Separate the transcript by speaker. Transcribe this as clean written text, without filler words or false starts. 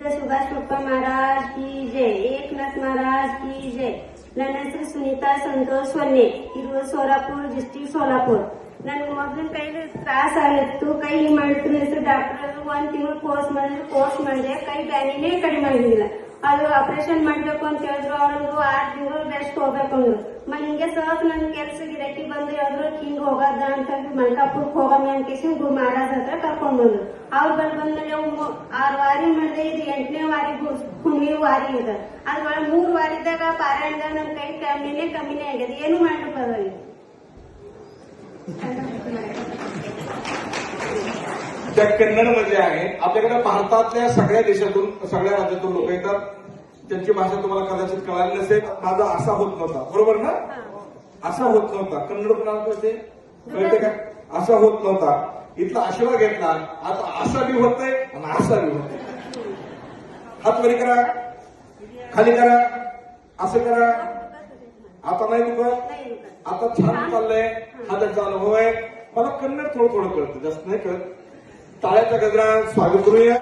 Speaker 1: श्री सुभाष पप्पा महाराज की जय, एकनाथ महाराज की जय. ನನ್ನ ಹೆಸರು ಸುನೀತಾ ಸಂತೋಷ್ ಹೊನ್ನೆ, ಇರುವ ಸೋಲಾಪುರ ಡಿಸ್ಟ್ರಿಕ್ಟ್ ಸೋಲಾಪುರ. ನನ್ಗೆ ಮೊದಲಿನ ಕೈಲಿ ತ್ರಾಸ ಆಗಿತ್ತು. ಕೈ ಮಾಡಿದ್ರು ಹೆಸರು ಡಾಕ್ಟರ್ 1 ತಿಂಗಳು ಕೋರ್ಸ್ ಮಾಡಿದೆ. ಕೈ ಬ್ಯಾನಿನೇ ಕಡಿಮೆ ಆಗಿಲ್ಲ. ಅದು ಆಪರೇಷನ್ ಮಾಡ್ಬೇಕು ಅಂತ ಹೇಳಿದ್ರು. ಅವ್ರಿಗೂ 6 ತಿಂಗಳು ರೆಸ್ಟ್ ಹೋಗ್ಬೇಕಂದ್ರು. ಹಿಂಗೆ ಸಹಜ ನನ್ ಕೆಲಸ ಗಿರಕಿ ಬಂದು ಹೇಳಿದ್ರು ಹಿಂಗ್ ಹೋಗದ ಅಂತ ಮಲ್ಕಾಪುರಕ್ಕೆ ಹೋಗಮ್ಮೆ ಅಂತ ಮಹಾರಾಜ್ ಹತ್ರ ಕರ್ಕೊಂಡ್ ಬಂದ್ರು. ಅವ್ರು ಬಂದ್ಮೇಲೆ 6 ವಾರಿ ಮಾಡಿದೆ. ಇದು 8ನೇ ವಾರಿ ಹುಣ್ಣಿಮೆ ವಾರಿ ಇದೆ. ಅದ್ರೊಳಗೆ 3 ವಾರಿದಾಗ ಪಾರಾಯಣದಾಗ ನನ್ ಕೈ ಕಮ್ಮಿನೇ ಆಗ್ಯದ. ಏನು ಮಾಡ್ಲಿಕ್ಕೆ ಬರೋಲ್ಲ.
Speaker 2: त्या कन्नडमध्ये आहे. आपल्याकडे भारतातल्या सगळ्या देशातून सगळ्या राज्यातून लोक येतात. त्यांची भाषा तुम्हाला कदाचित कळाली नसेल. माझा असा होत नव्हता, बरोबर ना? असा होत नव्हता. कन्नड कोणाला कळते का? असा होत नव्हता. इथला आशीर्वाद घेतला. आता असा बी होतंय आणि असा बी होतंय. हात वरी करा, खाली करा, असं करा. आता नाही दुखत. आता छान चाललंय. हा त्याचा अनुभव आहे. मला कन्नड थोडं कळतं, जास्त नाही कळत. टाळ्याच्या गजरात स्वागत करूया.